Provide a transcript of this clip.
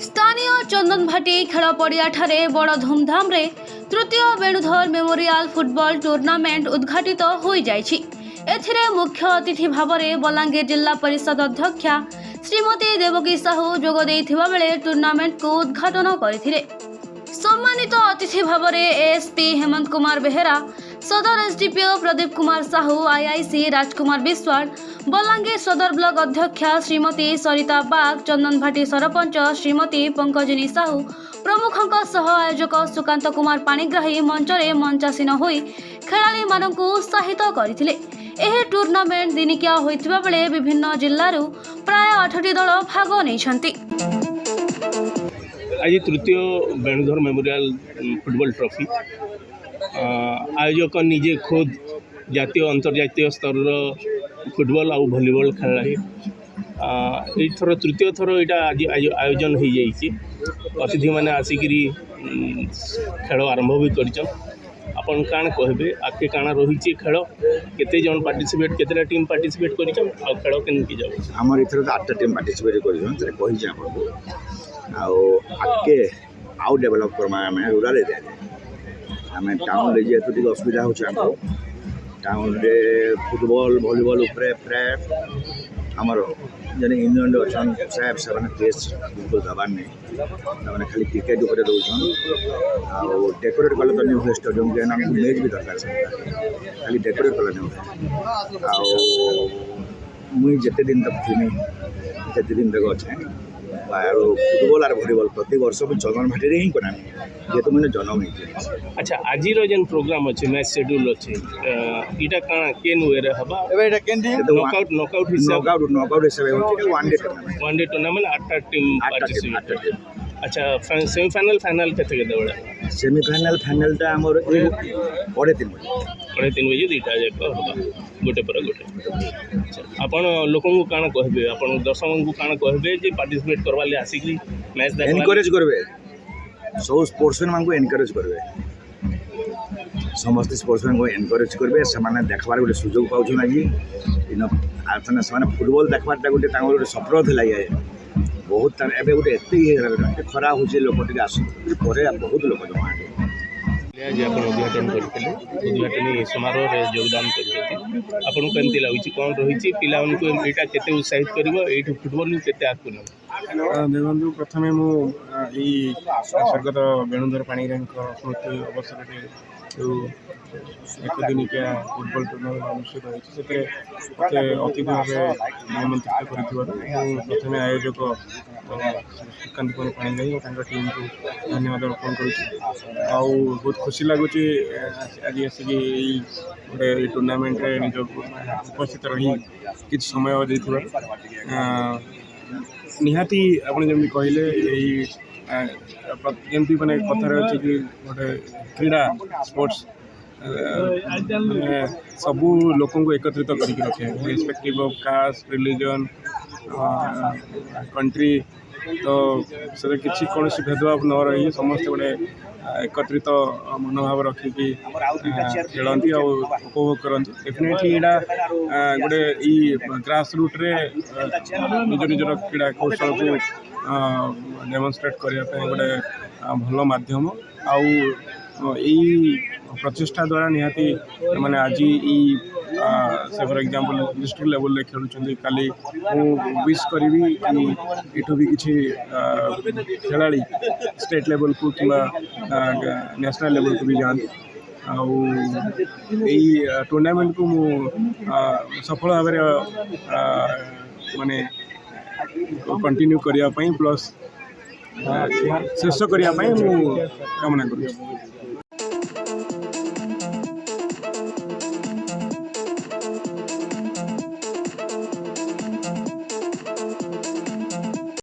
स्थानीय चंदनभाटी खेल पड़िया बड़ धूमधाम रे तृतीय वेणुधर मेमोरियल फुटबॉल टूर्नामेंट उद्घाटित हो जाइछि। एथिरे मुख्य अतिथि भाव में बलांगीर जिला परिषद अध्यक्षा श्रीमती देवकी साहू जोग देइथिबा बेले टूर्नामेंट को उद्घाटन करथिले। सम्मानित अतिथि भाव में एएसपी हेमंत कुमार बेहेरा, सदर एसडीपीओ प्रदीप कुमार साहू, आईआईसी राजकुमार विश्वाल, बलांगीर सदर ब्लॉक अध्यक्षा श्रीमती सरिता बाग, चंदनभाटी सरपंच श्रीमती पंकजिनी साहू प्रमुखों सह आयोजक सुकांत कुमार पाणिग्राही मंचरे मंचासीन होई खेलाड़ी मानकु उत्साहित करथिले। एही टूर्नामेंट दिनिकिया होइथिबा बेले विभिन्न जिल्लारू प्राय 8टी दल भाग नैछंती। आज तृतीय वेणुधर मेमोरियल फुटबॉल ट्रॉफी आयोजक निजे खुद जातीय अंतर्जातीय स्तर फुटबॉल और वॉलीबॉल खेल थर तृतीय थर यहाँ आज आयोजन हो जाइए। अतिथि मैंने आसिकी खेल आरंभ भी करन काण कहबे आगे काण रही खेल केते जन पार्टिसिपेट केतेटा टीम पार्टिसिपेट कर खेल केमती जाऊ आमर इथर 8टा टीम पार्टिसिपेट कर आगे आउ डेभलप करमा आम रूराल एरिया आम टाउन रे जेहेतु टी असुविधा हो टाउन रे फुटबॉल वॉलीबॉल उपरे प्राय आमर जन इंग्लैंड अच्छा साहेब से टेस्ट बिल्कुल दबार नहीं खाली क्रिकेट उपर दौन डेकोरेट कले तो नहीं स्टेडियम के मैच भी दरकार खाली डेकोरेट कले नहीं मुई जिते दिन तक थी जिते दिन तक अच्छे फुटबॉल और वॉलीबॉल प्रति वर्ष चंदनभाटी ही करा जेहेतु मैंने जन्म हो। अच्छा आज जेन प्रोग्राम अच्छे मैच शेड्यूल अच्छे इटा काना केन वे रे हबा एबे केंदी नॉकआउट हिसाब वन डे टूर्नामेंट 8टा टीम पार्टिसिपेट। अच्छा सेमीफाइनल फाइनल केते बड़ा सेमीफाइनल फाइनलटा हमर 3:30 बजे दुईटा जाक हबा गोटे पर गोटे। अच्छा आपण लोकन को काना कहबे आपण दर्शक को काना कहबे जे पार्टिसिपेट करवा ले आसिकी मैच देखा एनकरेज करबे सब स्पोर्ट्समैन मान को एनकरेज करबे समस्त स्पोर्ट्समैन को एनकरेज करबे से देखबार गोटे सुजोग पाउछन आज इन आथने से फुटबॉल देखबारटा गोटे तांगर गोटे सफल थिला ये बहुत एबे गोटे एते खरा होचे लोक टिके आसु परे बहुत लोक जमा आज आप उद्घाटन करते उद्घाटन समारोह में योगदान करते केमती लगुच कौन रही पिला यहाँ केते उत्साहित कर फुटबॉल केते आगु देखो प्रथम मुझे स्वर्गत वेणुधर पाणिग्राही स्मृति अवसर जो एक दिनिकिया फुटबॉल टूर्नामेंट अनुष्ठित होती मत अतिथि भाव निमंत्रित कर प्रथम आयोजक सुकांत कुमार पाणिग्राही और टीम को धन्यवाद अर्पण कर बहुत खुशी लगुच आज आसिक गोटे टूर्नामेंट निज उपस्थित रही कि समय देथिबार निहाती आपन जमी कहले यही जमती मैंने कथार अच्छे कि गोटे क्रीड़ा स्पोर्ट्स सबू लोक एकत्रित करके रखे respective of caste religion country तो से किसी कौन भेदभाव न रही समस्त गोटे एकत्रित मनोभाव रखिकी खेलती और उपभोग करती डेफिनेटली यहाँ गोटे ग्रास रूट रे निज निजर क्रीड़ा कौशल को डेमोन्स्ट्रेट करने गोटे भल मध्यम आई प्रचेषा द्वारा निहाती मैंने आज से फॉर एग्जांपल डिस्ट्रिक्ट लेवल रे खेलुछंदी काली मु विश करी कि इठो भी किछि खिलाड़ी स्टेट लेवल को कि नेशनल लेवल को भी जान टूर्नामेंट को मु सफल भाव माने कंटिन्यू करिया पई प्लस शेष करिया पई मु कामना करू।